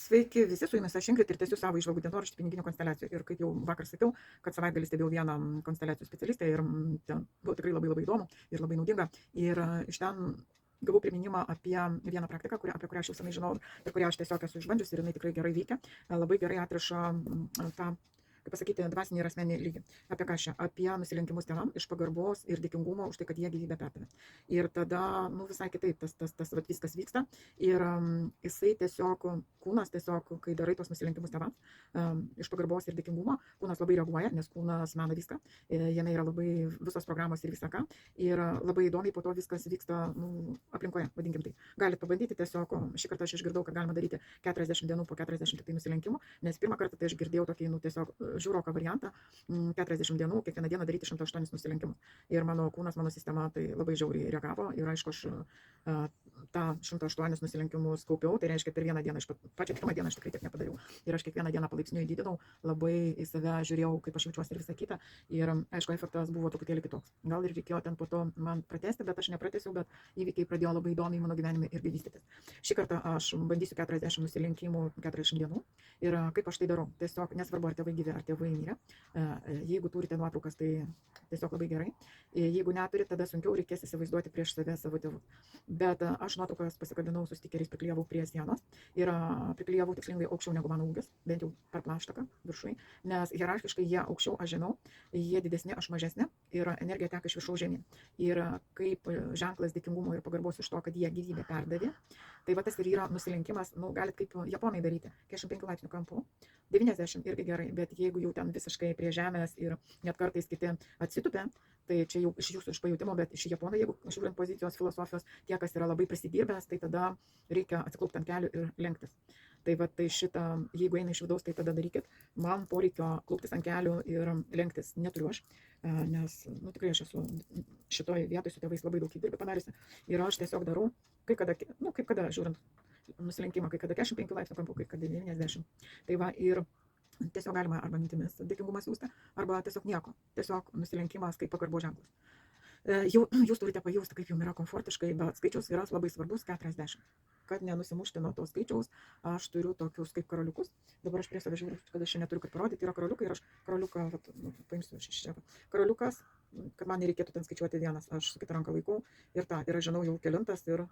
Sveiki visi, su jumis aš Ingrid ir tęsiu savo įžvalgų dienoraštį piniginių konsteliacijų. Ir kaip jau vakar sakiau, kad savaitgalį stebėjau vieną konsteliacijų specialistę ir ten buvo tikrai labai įdomu ir labai naudinga. Ir iš ten gavau priminimą apie vieną praktiką, apie kurią aš jau senai žinau ir kurią aš tiesiog esu išbandžiusi ir jinai tikrai gerai veikia. Labai gerai atriša tą, kaip pasakyti, dvasinį ir asmeninį lygį. Apie ką čia? Apie nusilenkimus tėvam iš pagarbos ir dėkingumo už tai, kad jie gyvybę perdavė. Ir tada, visai kitaip tas viskas vyksta. Ir jisai tiesiog, kūnas tiesiog, kai darai tos nusilenkimus tėvams, iš pagarbos ir dėkingumo, kūnas labai reaguoja, nes kūnas mena viską. Jame yra labai visos programos ir visą ką. Ir labai įdomiai po to viskas vyksta aplinkoje, vadinkim tai. Galite pabandyti tiesiog, šį kartą aš išgirdau, kad galima daryti 40 dienų po 40 tai nusilenkimų, nes pirmą kartą tai aš girdėjau tokį, tiesiog žiūroką variantą, 40 dienų, kiekvieną dieną daryti 108 nusilenkimus. Ir mano kūnas, mano sistema tai labai žiauriai reagavo ir aišku, aš tą 108 nusilenkimus kaupiau, tai reiškia per vieną dieną, pačią pirmą dieną aš tikrai tiek nepadariau. Ir aš kiekvieną dieną palaipsniui didinau, labai į save žiūrėjau, kaip aš jaučiuosi ir visą kitą. Ir aišku, efektas buvo truputėlį kitoks. Gal ir reikėjo ten po to man pratęsti, bet aš nepratęsiau, bet įvykiai pradėjo labai įdomiai mano gyvenime irgi vystytis. Šį kartą aš bandysiu 40 nusilenkimų 40 dienų. Ir kaip aš tai darau? Tiesiog nesvarbu, ar tėvai gyvi, ar tėvai mirė. Jeigu turite nuotraukas, tai tiesiog labai gerai. Jeigu neturite, tada sunkiau reikės įsivaizduoti prieš save savo tėvus. Bet aš nuotraukas pasikabinau su stikeriais, priklijavau prie sienos ir priklijavau tikslingai aukščiau negu mano ūgis, bent jau per plaštaką viršui, nes hierarchiškai jie aukščiau, aš žemiau, jie didesni, aš mažesnė ir energija teka iš viršaus žemyn. Ir kaip ženklas dėkingumo ir pagarbos iš to, kad jie gyvybę perdavė, tai va tas ir yra nusilenkimas, galit kaip japonai daryti, 45 laipsnių kampu, 90 irgi gerai, bet jeigu jau ten visiškai prie žemės ir net kartais kiti atsitupia, tai čia jau iš jūsų išpajutimo, bet iš japonų, jeigu žiūrint pozicijos filosofijos, tie, kas yra labai prisidirbęs, tai tada reikia atsiklaupti ant kelių ir lenktis. Tai va, tai šitą, jeigu eina iš vidaus, tai tada darykit. Man poreikio klauptis ant kelių ir lenktis neturiu aš, nes, tikrai aš esu šitoj vietoj su tėvais labai daug įdirbę padariusi. Ir aš tiesiog darau, kaip kada žiūrint nusilenkimą, kai kada 45 laipsnių kampu, kai kada 90. Tai va, ir tiesiog galima arba mintimis dėkingumas siųsti, arba tiesiog nieko. Tiesiog nusilenkimas kaip pagarbos ženklas. Jūs turite pajausti, kaip jums yra komfortiškai, bet skaičius yra labai svarbus 40. Kad nenusimušti nuo to skaičiaus, aš turiu tokius kaip karoliukus. Dabar aš prie savęs žiūriu, kad aš čia neturiu kaip parodyti, yra karoliukai ir aš karoliuką, paimsiu iš čia. Karoliukas, kad man nereikėtų ten skaičiuoti vienas, aš su kita ranka laikau ir aš žinau jau kelintas ir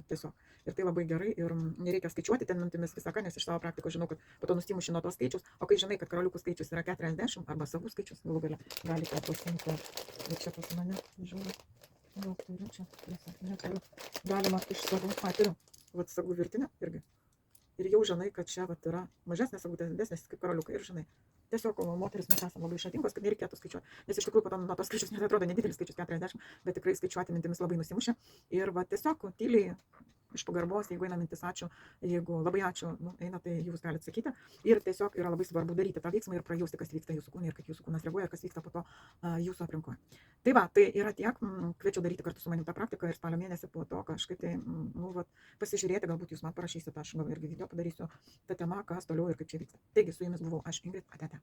tiesiog. Ir tai labai gerai ir nereikia skaičiuoti ten mintimis visą ką, nes iš savo praktikos žinau, kad po to nusimuši nuo to skaičius, o kai žinai, kad karoliukų skaičius yra 40 arba savų skaičius, galų gale galite pasiimti ir čia pas mane žiūriu. Turiu čia, neturiu. Galima iš savų, turiu, sagų virtinę irgi. Ir jau žinai, kad čia yra mažesnės sagutės, didesnės kaip karoliukai ir žinai. Tiesiog moteris mes esame labai išradingos, kad nereikėtų skaičiuoti. Nes iš tikrųjų po to nuo tos skaičius neatrodo nedidelis skaičius 40, bet tikrai skaičiuoti mintimis labai nusimušia. Ir tiesiog tyliai iš pagarbos, jeigu eina mintis ačiū, jeigu labai ačiū, eina, tai jūs galite sakyti. Ir tiesiog yra labai svarbu daryti tą veiksmą ir prajausti, kas vyksta jūsų kūne ir kaip jūsų kūnas reaguoja, kas vyksta po to jūsų aplinkoje. Tai va, tai yra tiek, kviečiu daryti kartu su manim tą praktiką ir spalio mėnesį po to kažkaip tai, pasižiūrėti, galbūt jūs man parašysite, aš gal irgi video padarysiu tą temą, kas toliau ir kaip čia vyksta. Taigi, su jumis buvau aš, Ingrid, ate.